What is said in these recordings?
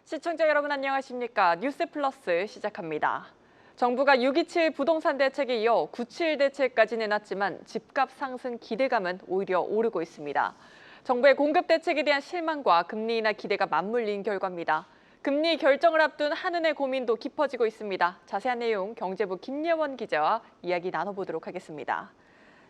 시청자 여러분 안녕하십니까? 뉴스 플러스 시작합니다. 정부가 6.27 부동산 대책에 이어 9.7 대책까지 내놨지만 집값 상승 기대감은 오히려 오르고 있습니다. 정부의 공급 대책에 대한 실망과 금리 인하 기대가 맞물린 결과입니다. 금리 결정을 앞둔 한은의 고민도 깊어지고 있습니다. 자세한 내용 경제부 김예원 기자와 이야기 나눠보도록 하겠습니다.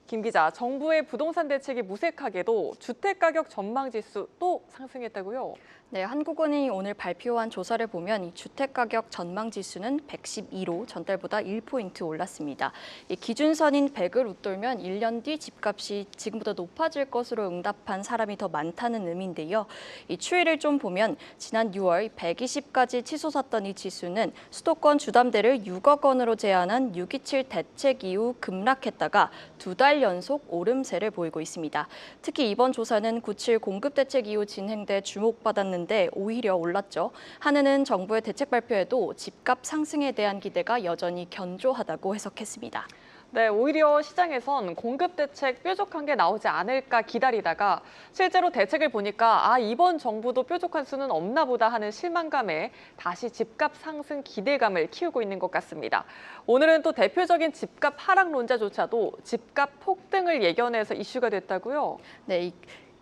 김 기자, 정부의 부동산 대책이 무색하게도 주택가격 전망지수 또 상승했다고요? 네, 한국은행이 오늘 발표한 조사를 보면 이 주택가격 전망지수는 112로 전달보다 1포인트 올랐습니다. 이 기준선인 100을 웃돌면 1년 뒤 집값이 지금보다 높아질 것으로 응답한 사람이 더 많다는 의미인데요. 이 추이를 좀 보면 지난 6월 120까지 치솟았던 이 지수는 수도권 주담대를 6억 원으로 제한한 6.27 대책 이후 급락했다가 2달 연속 오름세를 보이고 있습니다. 특히 이번 조사는 9.7 공급 대책 이후 진행돼 주목받았는데 오히려 올랐죠. 한은은 정부의 대책 발표에도 집값 상승에 대한 기대가 여전히 견조하다고 해석했습니다. 네, 오히려 시장에선 공급 대책 뾰족한 게 나오지 않을까 기다리다가 실제로 대책을 보니까 이번 정부도 뾰족한 수는 없나 보다 하는 실망감에 다시 집값 상승 기대감을 키우고 있는 것 같습니다. 오늘은 또 대표적인 집값 하락론자조차도 집값 폭등을 예견해서 이슈가 됐다고요? 네,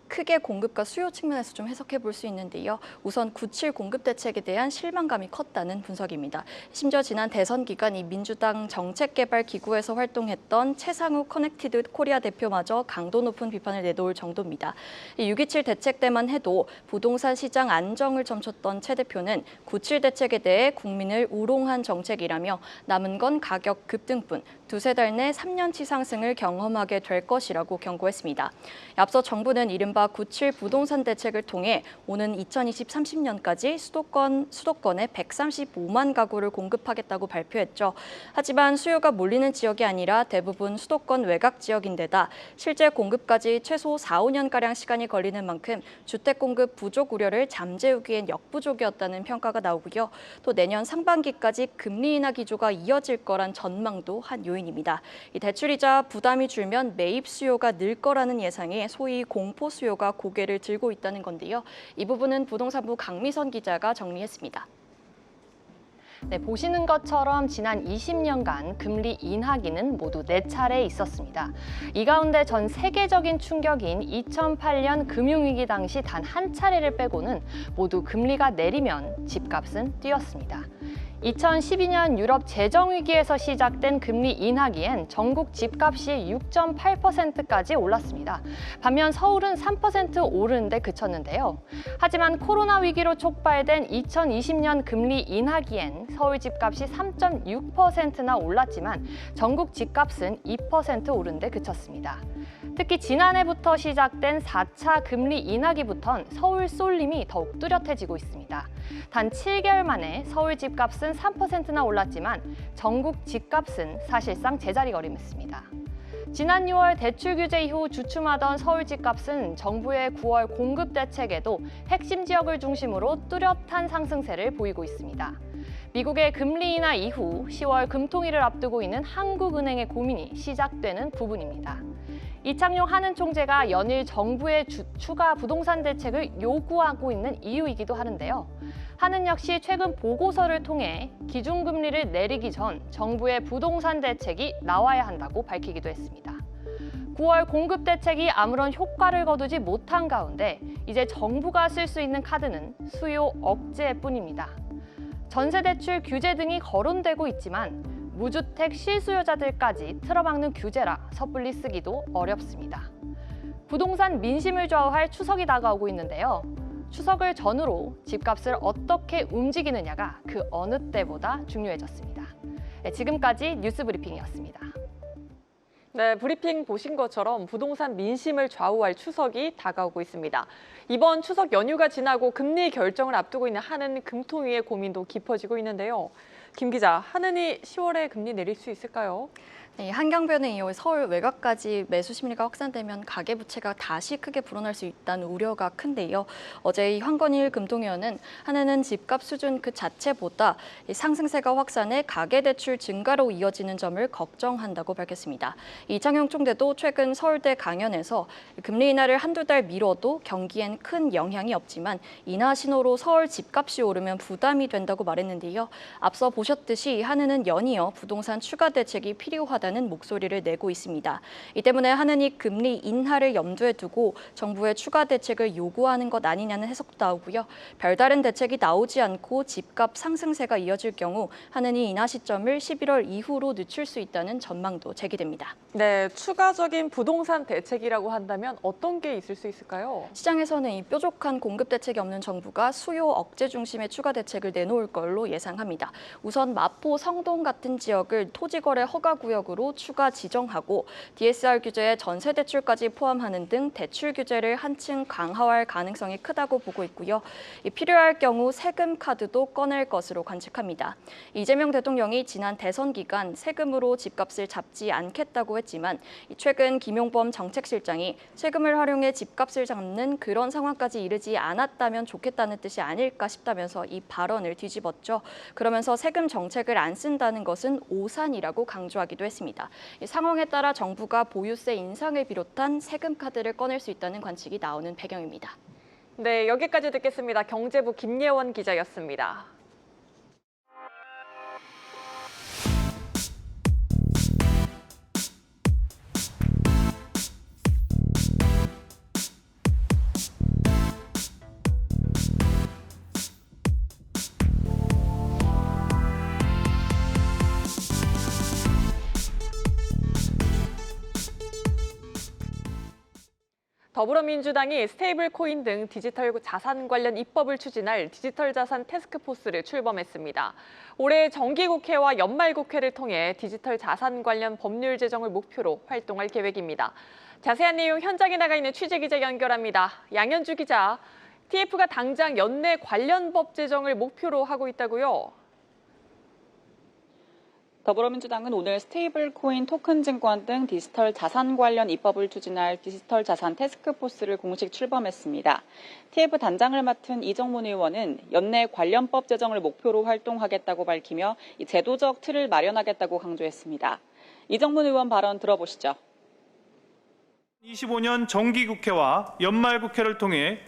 크게 공급과 수요 측면에서 좀 해석해 볼 수 있는데요. 우선 9.7 공급 대책에 대한 실망감이 컸다는 분석입니다. 심지어 지난 대선 기간 이 민주당 정책개발기구에서 활동했던 최상욱 커넥티드 코리아 대표마저 강도 높은 비판을 내놓을 정도입니다. 6.27 대책 때만 해도 부동산 시장 안정을 점쳤던 최 대표는 9.7 대책에 대해 국민을 우롱한 정책이라며 남은 건 가격 급등뿐 두세 달 내 3년치 상승을 경험하게 될 것이라고 경고했습니다. 앞서 정부는 이른바 9.7 부동산 대책을 통해 오는 2030년까지 수도권에 135만 가구를 공급하겠다고 발표했죠. 하지만 수요가 몰리는 지역이 아니라 대부분 수도권 외곽 지역인데다 실제 공급까지 최소 4, 5년가량 시간이 걸리는 만큼 주택 공급 부족 우려를 잠재우기엔 역부족이었다는 평가가 나오고요. 또 내년 상반기까지 금리 인하 기조가 이어질 거란 전망도 한 요인입니다. 이 대출이자 부담이 줄면 매입 수요가 늘 거라는 예상에 소위 공포 수요가 고개를 들고 있다는 건데요. 이 부분은 부동산부 강미선 기자가 정리했습니다. 네, 보시는 것처럼 지난 20년간 금리 인하기는 모두 4차례 있었습니다. 이 가운데 전 세계적인 충격인 2008년 금융위기 당시 단 한 차례를 빼고는 모두 금리가 내리면 집값은 뛰었습니다. 2012년 유럽 재정위기에서 시작된 금리 인하기엔 전국 집값이 6.8%까지 올랐습니다. 반면 서울은 3% 오르는 데 그쳤는데요. 하지만 코로나 위기로 촉발된 2020년 금리 인하기엔 서울 집값이 3.6%나 올랐지만 전국 집값은 2% 오른 데 그쳤습니다. 특히 지난해부터 시작된 4차 금리 인하기부턴 서울 쏠림이 더욱 뚜렷해지고 있습니다. 단 7개월 만에 서울 집값은 3%나 올랐지만 전국 집값은 사실상 제자리걸음했습니다. 지난 6월 대출 규제 이후 주춤하던 서울 집값은 정부의 9월 공급 대책에도 핵심 지역을 중심으로 뚜렷한 상승세를 보이고 있습니다. 미국의 금리 인하 이후 10월 금통위를 앞두고 있는 한국은행의 고민이 시작되는 부분입니다. 이창용 한은 총재가 연일 정부의 추가 부동산 대책을 요구하고 있는 이유이기도 하는데요. 한은 역시 최근 보고서를 통해 기준금리를 내리기 전 정부의 부동산 대책이 나와야 한다고 밝히기도 했습니다. 9월 공급 대책이 아무런 효과를 거두지 못한 가운데 이제 정부가 쓸 수 있는 카드는 수요 억제뿐입니다. 전세대출 규제 등이 거론되고 있지만 무주택 실수요자들까지 틀어막는 규제라 섣불리 쓰기도 어렵습니다. 부동산 민심을 좌우할 추석이 다가오고 있는데요. 추석을 전후로 집값을 어떻게 움직이느냐가 그 어느 때보다 중요해졌습니다. 지금까지 뉴스 브리핑이었습니다. 네, 브리핑 보신 것처럼 부동산 민심을 좌우할 추석이 다가오고 있습니다. 이번 추석 연휴가 지나고 금리 결정을 앞두고 있는 한은 금통위의 고민도 깊어지고 있는데요. 김 기자, 한은이 10월에 금리 내릴 수 있을까요? 네, 한강변에 이어 서울 외곽까지 매수 심리가 확산되면 가계부채가 다시 크게 불어날 수 있다는 우려가 큰데요. 어제 이 황건일 금통위원은 한해는 집값 수준 그 자체보다 이 상승세가 확산해 가계대출 증가로 이어지는 점을 걱정한다고 밝혔습니다. 이창용 총재도 최근 서울대 강연에서 금리 인하를 한두 달 미뤄도 경기엔 큰 영향이 없지만 인하 신호로 서울 집값이 오르면 부담이 된다고 말했는데요. 앞서 보셨듯이 한해는 연이어 부동산 추가 대책이 필요하다는 목소리를 내고 있습니다. 이 때문에 한은이 금리 인하를 염두에 두고 정부의 추가 대책을 요구하는 것 아니냐는 해석도 나오고요. 별다른 대책이 나오지 않고 집값 상승세가 이어질 경우 한은이 인하 시점을 11월 이후로 늦출 수 있다는 전망도 제기됩니다. 네, 추가적인 부동산 대책이라고 한다면 어떤 게 있을 수 있을까요? 시장에서는 이 뾰족한 공급 대책이 없는 정부가 수요 억제 중심의 추가 대책을 내놓을 걸로 예상합니다. 우선 마포, 성동 같은 지역을 토지거래 허가 구역으로 추가 지정하고 DSR 규제에 전세 대출까지 포함하는 등 대출 규제를 한층 강화할 가능성이 크다고 보고 있고요. 필요할 경우 세금 카드도 꺼낼 것으로 관측합니다. 이재명 대통령이 지난 대선 기간 세금으로 집값을 잡지 않겠다고 했지만 최근 김용범 정책실장이 세금을 활용해 집값을 잡는 그런 상황까지 이르지 않았다면 좋겠다는 뜻이 아닐까 싶다면서 이 발언을 뒤집었죠. 그러면서 세금 정책을 안 쓴다는 것은 오산이라고 강조하기도 했습니다. 이 상황에 따라 정부가 보유세 인상을 비롯한 세금 카드를 꺼낼 수 있다는 관측이 나오는 배경입니다. 네, 여기까지 듣겠습니다. 경제부 김예원 기자였습니다. 더불어민주당이 스테이블 코인 등 디지털 자산 관련 입법을 추진할 디지털 자산 태스크포스를 출범했습니다. 올해 정기국회와 연말국회를 통해 디지털 자산 관련 법률 제정을 목표로 활동할 계획입니다. 자세한 내용 현장에 나가 있는 취재기자 연결합니다. 양현주 기자, TF가 당장 연내 관련 법 제정을 목표로 하고 있다고요? 더불어민주당은 오늘 스테이블 코인 토큰 증권 등 디지털 자산 관련 입법을 추진할 디지털 자산 태스크포스를 공식 출범했습니다. TF 단장을 맡은 이정문 의원은 연내 관련법 제정을 목표로 활동하겠다고 밝히며 이 제도적 틀을 마련하겠다고 강조했습니다. 이정문 의원 발언 들어보시죠. 25년 정기국회와 연말국회를 통해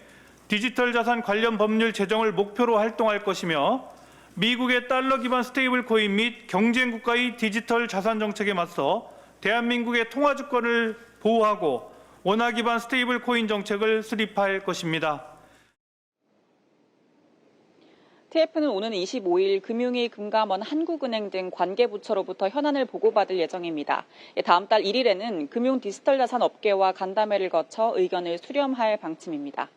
디지털 자산 관련 법률 제정을 목표로 활동할 것이며 미국의 달러 기반 스테이블 코인 및 경쟁 국가의 디지털 자산 정책에 맞서 대한민국의 통화 주권을 보호하고 원화 기반 스테이블 코인 정책을 수립할 것입니다. TF는 오는 25일 금융위, 금감원, 한국은행 등 관계부처로부터 현안을 보고받을 예정입니다. 다음 달 1일에는 금융 디지털 자산 업계와 간담회를 거쳐 의견을 수렴할 방침입니다.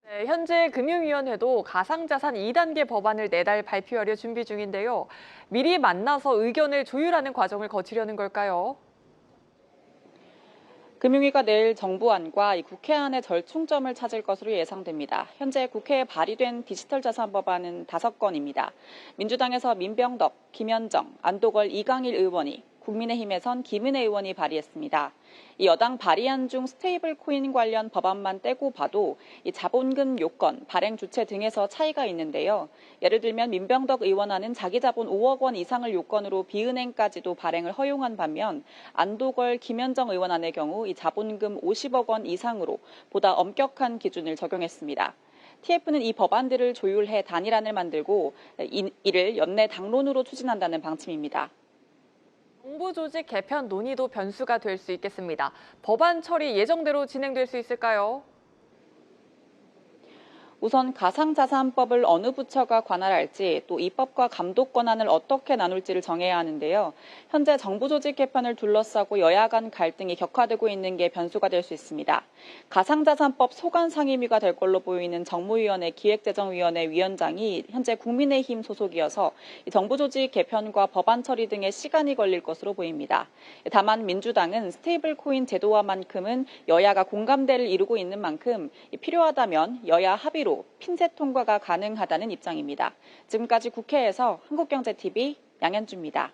네, 현재 금융위원회도 가상자산 2단계 법안을 내달 발표하려 준비 중인데요. 미리 만나서 의견을 조율하는 과정을 거치려는 걸까요? 금융위가 내일 정부안과 국회안의 절충점을 찾을 것으로 예상됩니다. 현재 국회에 발의된 디지털 자산 법안은 5건입니다. 민주당에서 민병덕, 김현정, 안도걸, 이강일 의원이, 국민의힘에선 김은혜 의원이 발의했습니다. 이 여당 발의안 중 스테이블 코인 관련 법안만 떼고 봐도 이 자본금 요건, 발행 주체 등에서 차이가 있는데요. 예를 들면 민병덕 의원안은 자기 자본 5억 원 이상을 요건으로 비은행까지도 발행을 허용한 반면 안도걸, 김현정 의원안의 경우 이 자본금 50억 원 이상으로 보다 엄격한 기준을 적용했습니다. TF는 이 법안들을 조율해 단일안을 만들고 이를 연내 당론으로 추진한다는 방침입니다. 정부 조직 개편 논의도 변수가 될 수 있겠습니다. 법안 처리 예정대로 진행될 수 있을까요? 우선 가상자산법을 어느 부처가 관할할지 또 입법과 감독 권한을 어떻게 나눌지를 정해야 하는데요. 현재 정부 조직 개편을 둘러싸고 여야 간 갈등이 격화되고 있는 게 변수가 될 수 있습니다. 가상자산법 소관 상임위가 될 걸로 보이는 정무위원회 기획재정위원회 위원장이 현재 국민의힘 소속이어서 정부 조직 개편과 법안 처리 등에 시간이 걸릴 것으로 보입니다. 다만 민주당은 스테이블 코인 제도화만큼은 여야가 공감대를 이루고 있는 만큼 필요하다면 여야 합의로 핀셋 통과가 가능하다는 입장입니다. 지금까지 국회에서 한국경제TV 양현주입니다.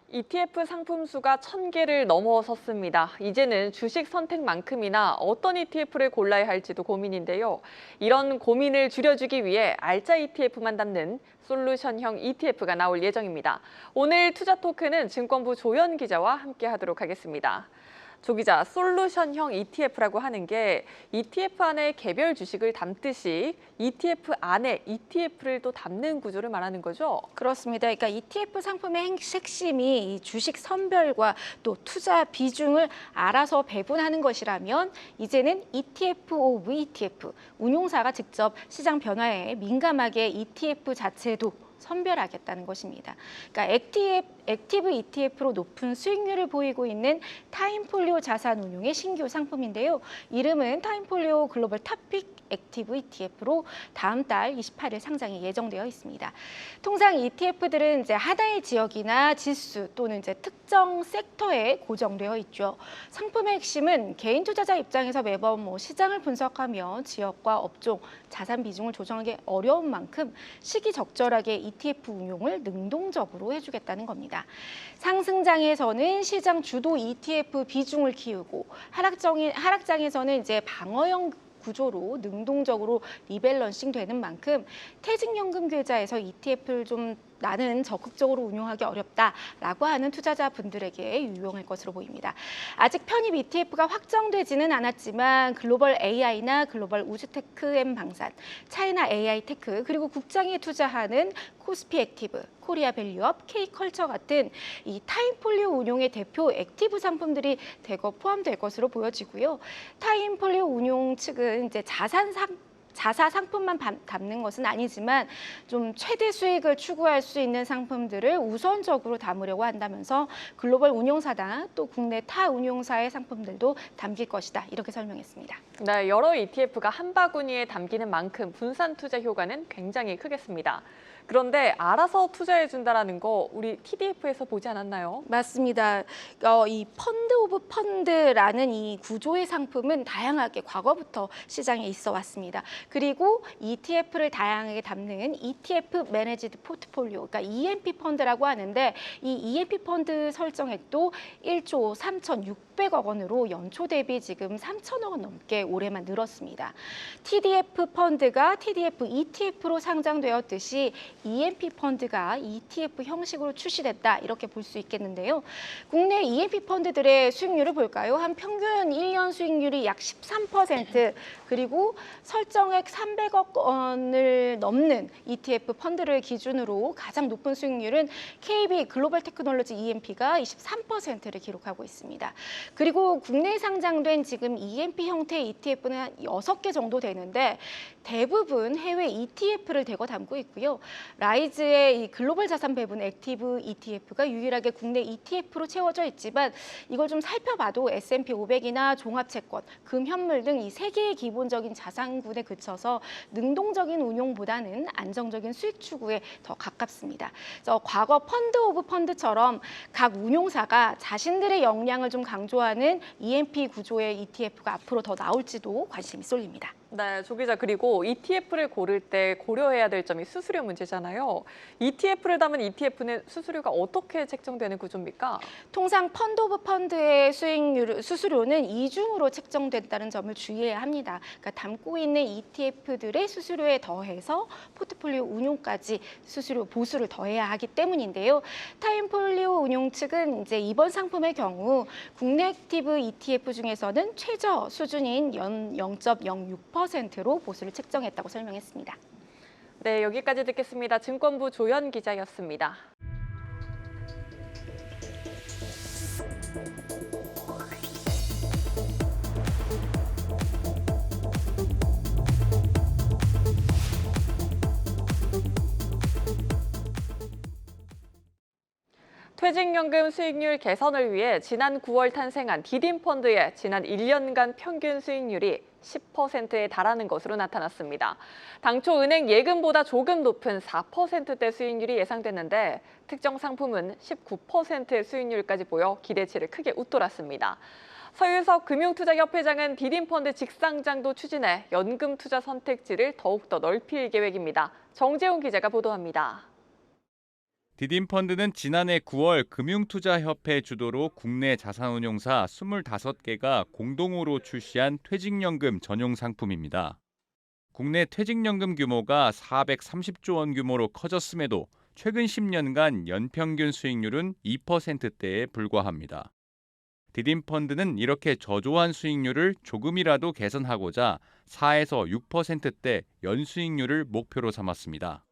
ETF 상품 수가 1000개를 넘어섰습니다. 이제는 주식 선택만큼이나 어떤 ETF를 골라야 할지도 고민인데요. 이런 고민을 줄여주기 위해 알짜 ETF만 담는 솔루션형 ETF가 나올 예정입니다. 오늘 투자 토크는 증권부 조연 기자와 함께 하도록 하겠습니다. 조 기자, 솔루션형 ETF라고 하는 게 ETF 안에 개별 주식을 담듯이 ETF 안에 ETF를 또 담는 구조를 말하는 거죠? 그렇습니다. 그러니까 ETF 상품의 핵심이 이 주식 선별과 또 투자 비중을 알아서 배분하는 것이라면 이제는 ETF 오브 ETF, 운용사가 직접 시장 변화에 민감하게 ETF 자체도 선별하겠다는 것입니다. 그러니까 액티브 ETF로 높은 수익률을 보이고 있는 타임폴리오 자산 운용의 신규 상품인데요. 이름은 타임폴리오 글로벌 탑픽 액티브 ETF로 다음 달 28일 상장이 예정되어 있습니다. 통상 ETF들은 이제 하나의 지역이나 지수 또는 이제 특정 섹터에 고정되어 있죠. 상품의 핵심은 개인 투자자 입장에서 매번 시장을 분석하며 지역과 업종, 자산 비중을 조정하기 어려운 만큼 시기적절하게 ETF 운용을 능동적으로 해주겠다는 겁니다. 상승장에서는 시장 주도 ETF 비중을 키우고 하락장에서는 이제 방어형 구조로 능동적으로 리밸런싱 되는 만큼 퇴직연금 계좌에서 ETF를 좀 나는 적극적으로 운용하기 어렵다라고 하는 투자자분들에게 유용할 것으로 보입니다. 아직 편입 ETF가 확정되지는 않았지만 글로벌 AI나 글로벌 우주테크&M 방산, 차이나 AI 테크, 그리고 국장에 투자하는 코스피 액티브, 코리아 밸류업, K컬처 같은 이 타임폴리오 운용의 대표 액티브 상품들이 대거 포함될 것으로 보여지고요. 타임폴리오 운용 측은 이제 자사 상품만 담는 것은 아니지만 좀 최대 수익을 추구할 수 있는 상품들을 우선적으로 담으려고 한다면서 글로벌 운용사나 또 국내 타 운용사의 상품들도 담길 것이다. 이렇게 설명했습니다. 네, 여러 ETF가 한 바구니에 담기는 만큼 분산 투자 효과는 굉장히 크겠습니다. 그런데 알아서 투자해준다는 거 우리 TDF에서 보지 않았나요? 맞습니다. 이 펀드 오브 펀드라는 이 구조의 상품은 다양하게 과거부터 시장에 있어 왔습니다. 그리고 ETF를 다양하게 담는 ETF 매니지드 포트폴리오, 그러니까 EMP 펀드라고 하는데 이 EMP 펀드 설정액도 1조 3,600억 원으로 연초 대비 지금 3천억 원 넘게 올해만 늘었습니다. TDF 펀드가 TDF ETF로 상장되었듯이 EMP 펀드가 ETF 형식으로 출시됐다 이렇게 볼 수 있겠는데요. 국내 EMP 펀드들의 수익률을 볼까요? 한 평균 1년 수익률이 약 13%, 그리고 설정액 300억 원을 넘는 ETF 펀드를 기준으로 가장 높은 수익률은 KB 글로벌 테크놀로지 EMP가 23%를 기록하고 있습니다. 그리고 국내에 상장된 지금 EMP 형태의 ETF는 한 6개 정도 되는데 대부분 해외 ETF를 대거 담고 있고요. 라이즈의 이 글로벌 자산 배분 액티브 ETF가 유일하게 국내 ETF로 채워져 있지만 이걸 좀 살펴봐도 S&P 500이나 종합채권, 금현물 등 이 세 개의 기본적인 자산군에 그쳐서 능동적인 운용보다는 안정적인 수익 추구에 더 가깝습니다. 그래서 과거 펀드 오브 펀드처럼 각 운용사가 자신들의 역량을 좀 강조하는 EMP 구조의 ETF가 앞으로 더 나올지도 관심이 쏠립니다. 네, 조 기자, 그리고 ETF를 고를 때 고려해야 될 점이 수수료 문제잖아요. ETF를 담은 ETF는 수수료가 어떻게 책정되는 구조입니까? 통상 펀드 오브 펀드의 수수료는 이중으로 책정된다는 점을 주의해야 합니다. 그러니까 담고 있는 ETF들의 수수료에 더해서 포트폴리오 운용까지 수수료 보수를 더해야 하기 때문인데요. 타임폴리오 운용 측은 이제 이번 상품의 경우 국내 액티브 ETF 중에서는 최저 수준인 0.06%로 보수를 책정했다고 설명했습니다. 네, 여기까지 듣겠습니다. 증권부 조연 기자였습니다. 퇴직연금 수익률 개선을 위해 지난 9월 탄생한 디딤펀드의 지난 1년간 평균 수익률이 10%에 달하는 것으로 나타났습니다. 당초 은행 예금보다 조금 높은 4%대 수익률이 예상됐는데 특정 상품은 19%의 수익률까지 보여 기대치를 크게 웃돌았습니다. 서유석 금융투자협회장은 디딤펀드 직상장도 추진해 연금 투자 선택지를 더욱더 넓힐 계획입니다. 정재훈 기자가 보도합니다. 디딤펀드는 지난해 9월 금융투자협회 주도로 국내 자산운용사 25개가 공동으로 출시한 퇴직연금 전용 상품입니다. 국내 퇴직연금 규모가 430조 원 규모로 커졌음에도 최근 10년간 연평균 수익률은 2%대에 불과합니다. 디딤펀드는 이렇게 저조한 수익률을 조금이라도 개선하고자 4에서 6%대 연수익률을 목표로 삼았습니다.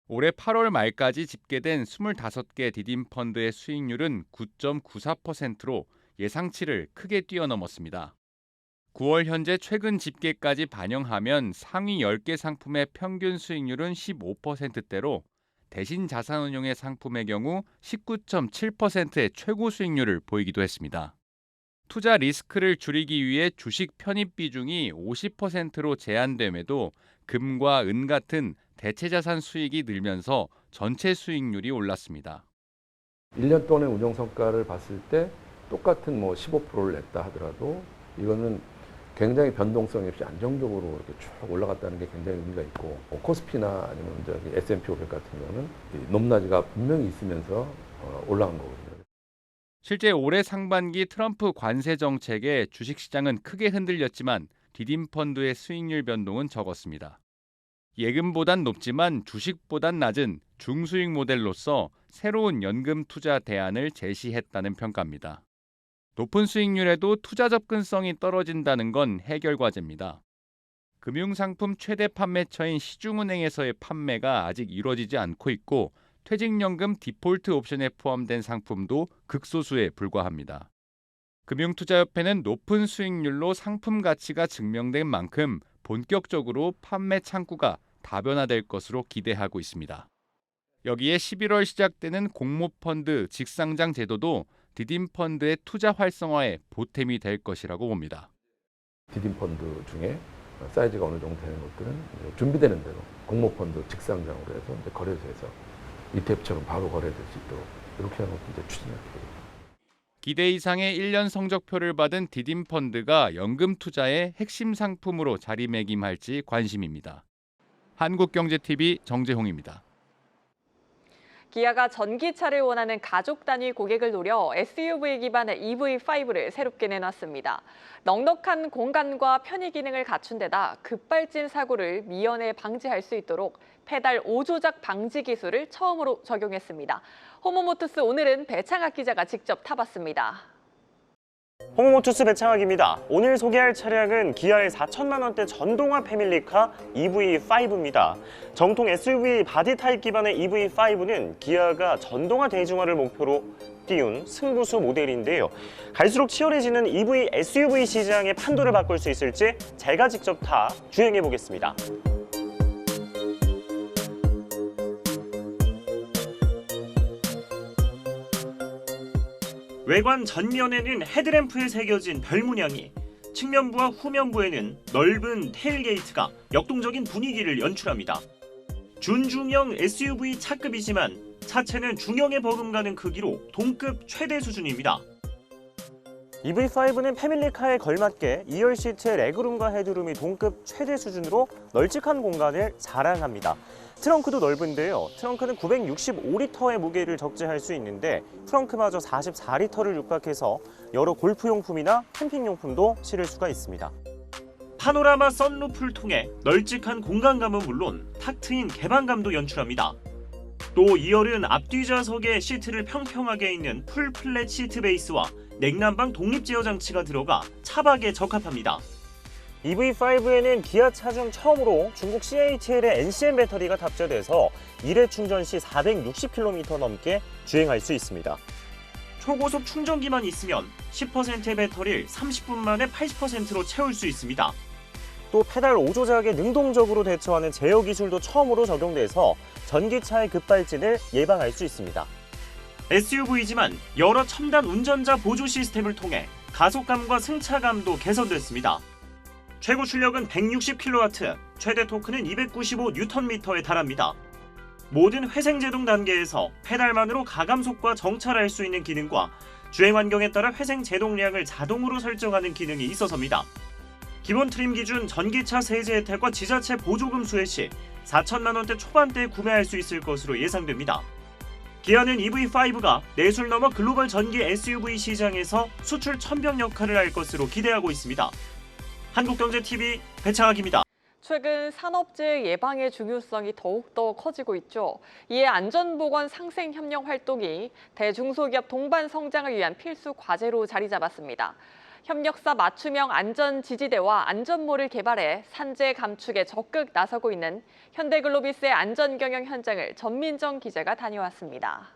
올해 8월 말까지 집계된 25개 디딤펀드의 수익률은 9.94%로 예상치를 크게 뛰어넘었습니다. 9월 현재 최근 집계까지 반영하면 상위 10개 상품의 평균 수익률은 15%대로 대신 자산운용의 상품의 경우 19.7%의 최고 수익률을 보이기도 했습니다. 투자 리스크를 줄이기 위해 주식 편입 비중이 50%로 제한됨에도 금과 은 같은 대체자산 수익이 늘면서 전체 수익률이 올랐습니다. 1년 동안의 운용 성과를 봤을 때 똑같은 15%를 냈다 하더라도 이거는 굉장히 변동성이 없이 안정적으로 이렇게 쭉 올라갔다는 게 굉장히 의미가 있고, 코스피나 아니면 S&P 500 같은 경우는 높낮이가 분명히 있으면서 올라간 거거든요. 실제 올해 상반기 트럼프 관세 정책에 주식시장은 크게 흔들렸지만 디딤펀드의 수익률 변동은 적었습니다. 예금보단 높지만 주식보단 낮은 중수익 모델로서 새로운 연금 투자 대안을 제시했다는 평가입니다. 높은 수익률에도 투자 접근성이 떨어진다는 건 해결 과제입니다. 금융상품 최대 판매처인 시중은행에서의 판매가 아직 이루어지지 않고 있고 퇴직연금 디폴트 옵션에 포함된 상품도 극소수에 불과합니다. 금융투자협회는 높은 수익률로 상품 가치가 증명된 만큼 본격적으로 판매 창구가 다변화될 것으로 기대하고 있습니다. 여기에 11월 시작되는 공모펀드 직상장 제도도 디딤펀드의 투자 활성화에 보탬이 될 것이라고 봅니다. 디딤펀드 중에 사이즈가 어느 정도 되는 것들은 준비되는 대로 공모펀드 직상장으로 해서 거래소에서 ETF처럼 바로 거래될 수 있도록 이렇게 하는 것도 이제 추진할 계획입니다. 기대 이상의 1년 성적표를 받은 디딤펀드가 연금 투자의 핵심 상품으로 자리매김할지 관심입니다. 한국경제TV 정재홍입니다. 기아가 전기차를 원하는 가족 단위 고객을 노려 SUV 기반의 EV5를 새롭게 내놨습니다. 넉넉한 공간과 편의 기능을 갖춘 데다 급발진 사고를 미연에 방지할 수 있도록 페달 5조작 방지 기술을 처음으로 적용했습니다. 호모모투스 오늘은 배창학 기자가 직접 타봤습니다. 호모모투스 배창학입니다. 오늘 소개할 차량은 기아의 4천만 원대 전동화 패밀리카 EV5입니다. 정통 SUV 바디 타입 기반의 EV5는 기아가 전동화 대중화를 목표로 띄운 승부수 모델인데요. 갈수록 치열해지는 EV SUV 시장의 판도를 바꿀 수 있을지 제가 직접 타 주행해 보겠습니다. 외관 전면에는 헤드램프에 새겨진 별 문양이, 측면부와 후면부에는 넓은 테일게이트가 역동적인 분위기를 연출합니다. 준중형 SUV 차급이지만 차체는 중형에 버금가는 크기로 동급 최대 수준입니다. EV5는 패밀리카에 걸맞게 2열 시트의 레그룸과 헤드룸이 동급 최대 수준으로 널찍한 공간을 자랑합니다. 트렁크도 넓은데요. 트렁크는 965리터의 무게를 적재할 수 있는데 트렁크마저 44리터를 육박해서 여러 골프용품이나 캠핑용품도 실을 수가 있습니다. 파노라마 썬루프를 통해 널찍한 공간감은 물론 탁 트인 개방감도 연출합니다. 또 2열은 앞뒤 좌석에 시트를 평평하게 잇는 풀 플랫 시트 베이스와 냉난방 독립 제어 장치가 들어가 차박에 적합합니다. EV5에는 기아차 중 처음으로 중국 CATL의 NCM 배터리가 탑재돼서 1회 충전 시 460km 넘게 주행할 수 있습니다. 초고속 충전기만 있으면 10%의 배터리를 30분 만에 80%로 채울 수 있습니다. 또 페달 5조작에 능동적으로 대처하는 제어 기술도 처음으로 적용돼서 전기차의 급발진을 예방할 수 있습니다. SUV지만 여러 첨단 운전자 보조 시스템을 통해 가속감과 승차감도 개선됐습니다. 최고 출력은 160kW, 최대 토크는 295Nm에 달합니다. 모든 회생제동 단계에서 페달만으로 가감속과 정찰할 수 있는 기능과 주행 환경에 따라 회생 제동량을 자동으로 설정하는 기능이 있어서입니다. 기본 트림 기준 전기차 세제 혜택과 지자체 보조금 수혜 시 4천만 원대 초반대에 구매할 수 있을 것으로 예상됩니다. 기아는 EV5가 내술 넘어 글로벌 전기 SUV 시장에서 수출 천병 역할을 할 것으로 기대하고 있습니다. 한국경제TV 배창학입니다. 최근 산업재해 예방의 중요성이 더욱더 커지고 있죠. 이에 안전보건 상생협력 활동이 대중소기업 동반 성장을 위한 필수 과제로 자리 잡았습니다. 협력사 맞춤형 안전지지대와 안전모를 개발해 산재 감축에 적극 나서고 있는 현대글로비스의 안전경영 현장을 전민정 기자가 다녀왔습니다.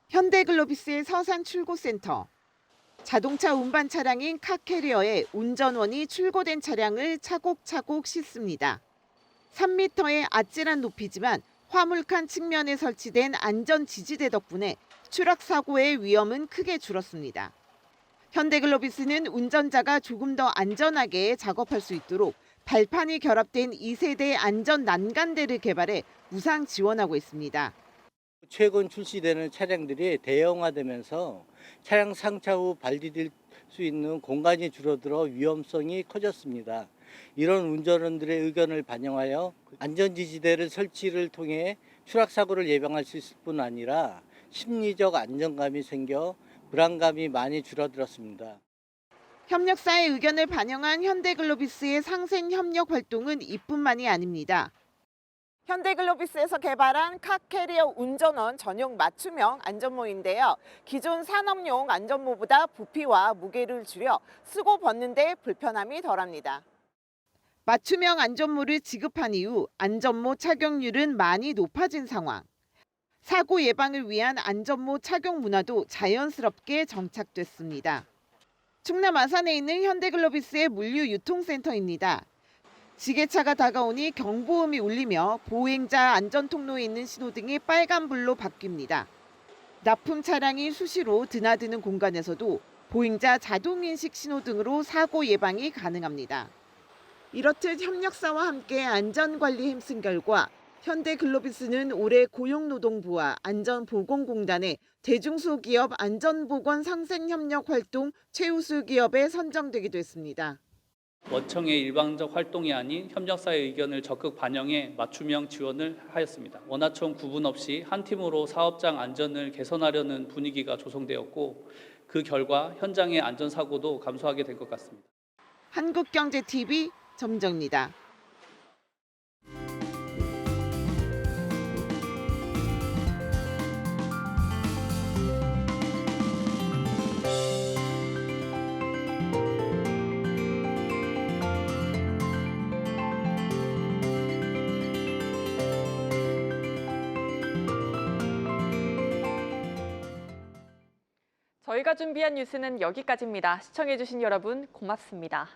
현대글로비스의 서산 출고센터. 자동차 운반 차량인 카캐리어에 운전원이 출고된 차량을 차곡차곡 싣습니다. 3m의 아찔한 높이지만 화물칸 측면에 설치된 안전지지대 덕분에 추락 사고의 위험은 크게 줄었습니다. 현대글로비스는 운전자가 조금 더 안전하게 작업할 수 있도록 발판이 결합된 2세대 안전 난간대를 개발해 무상 지원하고 있습니다. 최근 출시되는 차량들이 대형화되면서 차량 상차 후 발디딜 수 있는 공간이 줄어들어 위험성이 커졌습니다. 이런 운전원들의 의견을 반영하여 안전지지대를 설치를 통해 추락사고를 예방할 수 있을 뿐 아니라 심리적 안정감이 생겨 불안감이 많이 줄어들었습니다. 협력사의 의견을 반영한 현대글로비스의 상생협력 활동은 이뿐만이 아닙니다. 현대글로비스에서 개발한 카캐리어 운전원 전용 맞춤형 안전모인데요. 기존 산업용 안전모보다 부피와 무게를 줄여 쓰고 벗는 데 불편함이 덜합니다. 맞춤형 안전모를 지급한 이후 안전모 착용률은 많이 높아진 상황. 사고 예방을 위한 안전모 착용 문화도 자연스럽게 정착됐습니다. 충남 아산에 있는 현대글로비스의 물류 유통센터입니다. 지게차가 다가오니 경보음이 울리며 보행자 안전통로에 있는 신호등이 빨간불로 바뀝니다. 납품 차량이 수시로 드나드는 공간에서도 보행자 자동인식 신호등으로 사고 예방이 가능합니다. 이렇듯 협력사와 함께 안전관리에 힘쓴 결과 현대글로비스는 올해 고용노동부와 안전보건공단의 대중소기업 안전보건 상생협력 활동 최우수 기업에 선정되기도 했습니다. 원청의 일방적 활동이 아닌 협력사의 의견을 적극 반영해 맞춤형 지원을 하였습니다. 원하청 구분 없이 한 팀으로 사업장 안전을 개선하려는 분위기가 조성되었고 그 결과 현장의 안전사고도 감소하게 된 것 같습니다. 한국경제TV 점정입니다. 저희가 준비한 뉴스는 여기까지입니다. 시청해주신 여러분 고맙습니다.